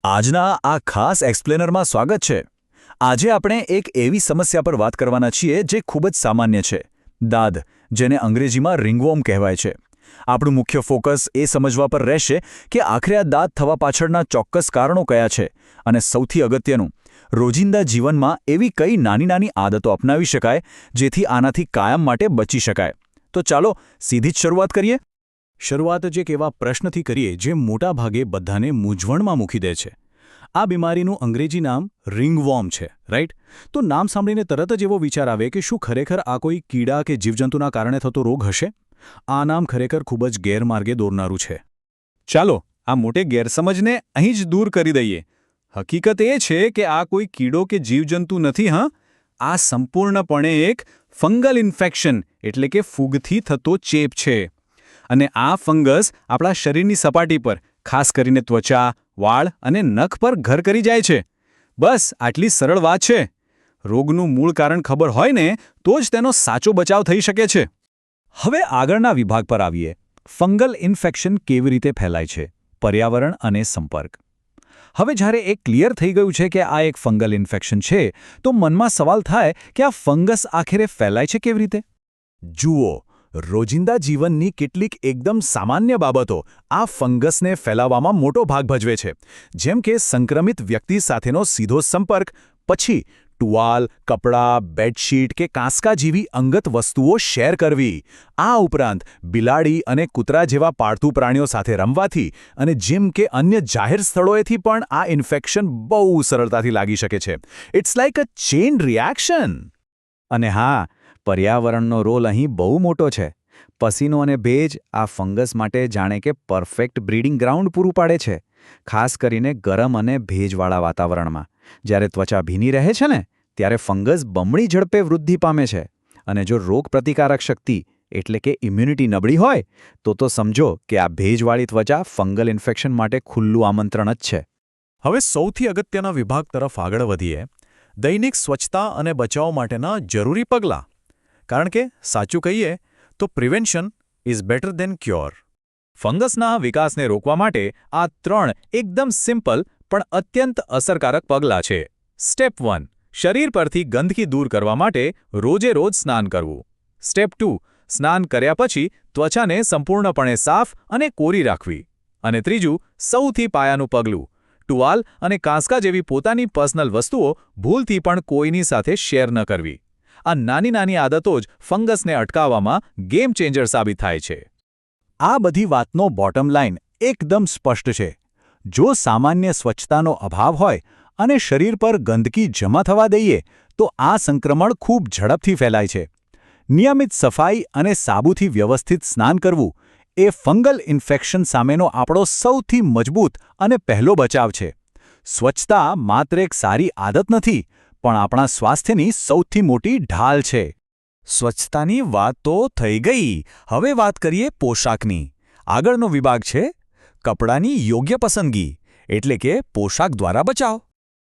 આજના આ ખાસ એક્સપ્લેનરમાં સ્વાગત છે। આજે આપણે એક એવી સમસ્યા પર વાત કરવાના છીએ જે ખૂબ જ સામાન્ય છે, દાદ, જેને અંગ્રેજીમાં રિંગવોર્મ કહેવાય છે। આપણું મુખ્ય ફોકસ એ સમજવા પર રહેશે કે આખરે આ દાદ થવા પાછળના ચોક્કસ કારણો કયા છે અને સૌથી અગત્યનું, રોજિંદા જીવનમાં એવી કઈ નાની નાની આદતો અપનાવી શકાય જેથી આનાથી કાયમ માટે બચી શકાય। તો ચાલો સીધી જ શરૂઆત કરીએ। શરૂઆત જ એક એવા પ્રશ્નથી કરીએ જે મોટાભાગે બધાને મૂંઝવણમાં મૂકી દે છે। આ બીમારીનું અંગ્રેજી નામ રિંગવોર્મ છે, રાઈટ? તો નામ સાંભળીને તરત જ એવો વિચાર આવે કે શું ખરેખર આ કોઈ કીડા કે જીવજંતુના કારણે થતો રોગ હશે? આ નામ ખરેખર ખૂબ જ ગેરમાર્ગે દોરનારું છે। ચાલો આ મોટે ગેરસમજને અહીં જ દૂર કરી દઈએ। હકીકત એ છે કે આ કોઈ કીડો કે જીવજંતુ નથી। આ સંપૂર્ણપણે એક ફંગલ ઇન્ફેક્શન એટલે કે ફૂગથી થતો ચેપ છે। અને આ ફંગસ આપણા શરીરની સપાટી પર, ખાસ કરીને ત્વચા, વાળ અને નખ પર ઘર કરી જાય છે। બસ આટલી સરળ વાત છે। રોગનું મૂળ કારણ ખબર હોય ને તો જ તેનો સાચો બચાવ થઈ શકે છે। હવે આગળના વિભાગ પર આવીએ। ફંગલ ઇન્ફેક્શન કેવી રીતે ફેલાય છે? પર્યાવરણ અને સંપર્ક। હવે જ્યારે એ ક્લિયર થઈ ગયું છે કે આ એક ફંગલ ઇન્ફેક્શન છે, તો મનમાં સવાલ થાય કે આ ફંગસ આખરે ફેલાય છે કેવી રીતે? જુઓ, રોજિંદા જીવનની કેટલીક એકદમ સામાન્ય બાબતો આ ફંગસને ફેલાવવામાં મોટો ભાગ ભજવે છે, જેમ કે સંક્રમિત વ્યક્તિ સાથેનો સીધો સંપર્ક, પછી ટુવાલ, કપડાં, બેડશીટ કે કાંસકા જેવી અંગત વસ્તુઓ શેર કરવી, આ ઉપરાંત બિલાડી અને કૂતરા જેવા પાળતુ પ્રાણીઓ સાથે રમવાથી અને જીમ કે અન્ય જાહેર સ્થળોએથી પણ આ ઇન્ફેક્શન બહુ સરળતાથી લાગી શકે છે। It's like a chain reaction. અને હા, પર્યાવરણનો રોલ અહીં બહુ મોટો છે। પસીનો અને ભેજ આ ફંગસ માટે જાણે કે પરફેક્ટ બ્રીડિંગ ગ્રાઉન્ડ પૂરું પાડે છે, ખાસ કરીને ગરમ અને ભેજવાળા વાતાવરણમાં। જ્યારે ત્વચા ભીની રહે છે ને, ત્યારે ફંગસ બમણી ઝડપે વૃદ્ધિ પામે છે। અને જો રોગપ્રતિકારક શક્તિ એટલે કે ઇમ્યુનિટી નબળી હોય તો સમજો કે આ ભેજવાળી ત્વચા ફંગલ ઇન્ફેક્શન માટે ખુલ્લું આમંત્રણ જ છે। હવે સૌથી અગત્યના વિભાગ તરફ આગળ વધીએ। દૈનિક સ્વચ્છતા અને બચાવ માટેના જરૂરી પગલાં। કારણ કે સાચું કહીએ તો prevention is better than cure. ફંગસના વિકાસને રોકવા માટે આ 3 એકદમ સિમ્પલ પણ અત્યંત અસરકારક પગલાં છે। સ્ટેપ 1, શરીર પરથી ગંદકી દૂર કરવા માટે રોજે રોજ સ્નાન કરવું। સ્ટેપ 2, સ્નાન કર્યા પછી ત્વચાને સંપૂર્ણપણે સાફ અને કોરી રાખવી। અને ત્રીજું, સૌથી પાયાનું પગલું, ટુવાલ અને કાંસકા જેવી પોતાની પર્સનલ વસ્તુઓ ભૂલથી પણ કોઈની સાથે શેર ન કરવી। આ નાની નાની આદતો જ ફંગસને અટકાવવામાં ગેમ ચેન્જર સાબિત થાય છે। આ બધી વાતનો બોટમ લાઇન એકદમ સ્પષ્ટ છે। જો સામાન્ય સ્વચ્છતાનો અભાવ હોય અને શરીર પર ગંદકી જમા થવા દઈએ તો આ સંક્રમણ ખૂબ ઝડપથી ફેલાય છે। નિયમિત સફાઈ અને સાબુથી વ્યવસ્થિત સ્નાન કરવું એ ફંગલ ઇન્ફેક્શન સામેનો આપણો સૌથી મજબૂત અને પહેલો બચાવ છે। સ્વચ્છતા માત્ર એક સારી આદત નથી, પણ આપણા સ્વાસ્થ્યની સૌથી મોટી ઢાલ છે। સ્વચ્છતાની વાત તો થઈ ગઈ, હવે વાત કરીએ પોશાકની। આગળનો વિભાગ છે કપડાની યોગ્ય પસંદગી, એટલે કે પોશાક દ્વારા બચાવ।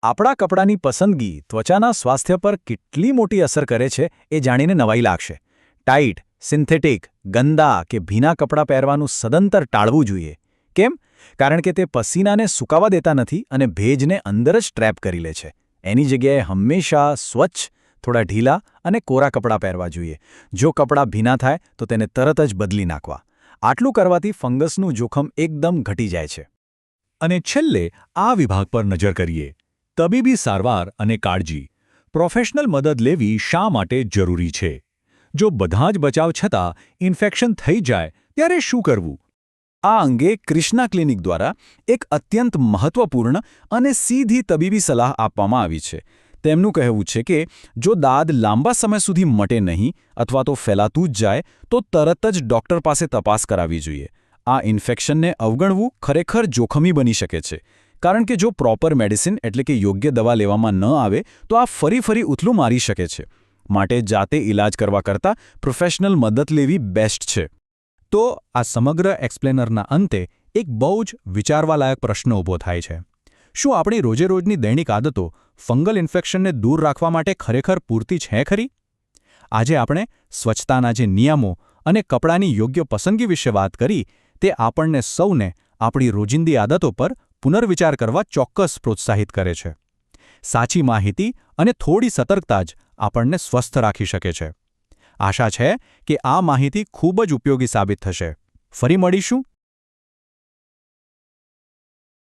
આપણા કપડાની પસંદગી ત્વચાના સ્વાસ્થ્ય પર કેટલી મોટી અસર કરે છે એ જાણીને નવાઈ લાગશે। ટાઇટ, સિન્થેટિક, ગંદા કે ભીના કપડાં પહેરવાનું સદંતર ટાળવું જોઈએ। કેમ? કારણ કે તે પસીનાને સૂકાવા દેતા નથી અને ભેજને અંદર જ ટ્રેપ કરી લે છે। એની જગ્યાએ હંમેશા સ્વચ્છ, થોડા ઢીલા અને કોરા કપડાં પહેરવા જોઈએ। જો કપડાં ભીના થાય તો તેને તરત જ બદલી નાખવા। આટલું કરવાથી ફંગસનું જોખમ એકદમ ઘટી જાય છે। અને છેલ્લે આ વિભાગ પર નજર કરીએ। તબીબી સારવાર અને કાળજી। પ્રોફેશનલ મદદ લેવી શા માટે જરૂરી છે? જો બધા જ બચાવ છતાં ઇન્ફેક્શન થઈ જાય ત્યારે શું કરવું? આ અંગે ક્રિષ્ના ક્લિનિક દ્વારા એક અત્યંત મહત્વપૂર્ણ અને સીધી તબીબી સલાહ આપવામાં આવી છે। તેમનું કહેવું છે કે જો દાદ લાંબા સમય સુધી મટે નહીં અથવા તો ફેલાતું જ જાય તો તરત જ ડૉક્ટર પાસે તપાસ કરાવવી જોઈએ। આ ઇન્ફેક્શનને અવગણવું ખરેખર જોખમી બની શકે છે, કારણ કે જો પ્રોપર મેડિસિન એટલે કે યોગ્ય દવા લેવામાં ન આવે તો આ ફરી ઉથલું મારી શકે છે। માટે જાતે ઇલાજ કરવા કરતાં પ્રોફેશનલ મદદ લેવી બેસ્ટ છે। તો આ સમગ્ર એક્સપ્લેનરના અંતે એક બહુ જ વિચારવાલાયક પ્રશ્ન ઊભો થાય છે। શું આપણી રોજેરોજની દૈનિક આદતો ફંગલ ઇન્ફેક્શનને દૂર રાખવા માટે ખરેખર પૂરતી છે ખરી? આજે આપણે સ્વચ્છતાના જે નિયમો અને કપડાની યોગ્ય પસંદગી વિશે વાત કરી, તે આપણને સૌને આપણી રોજિંદી આદતો પર પુનર્વિચાર કરવા ચોક્કસ પ્રોત્સાહિત કરે છે. સાચી માહિતી અને થોડી સતર્કતા જ આપણને સ્વસ્થ રાખી શકે છે. આશા છે કે આ માહિતી ખૂબ જ ઉપયોગી સાબિત થશે. ફરી મળીશું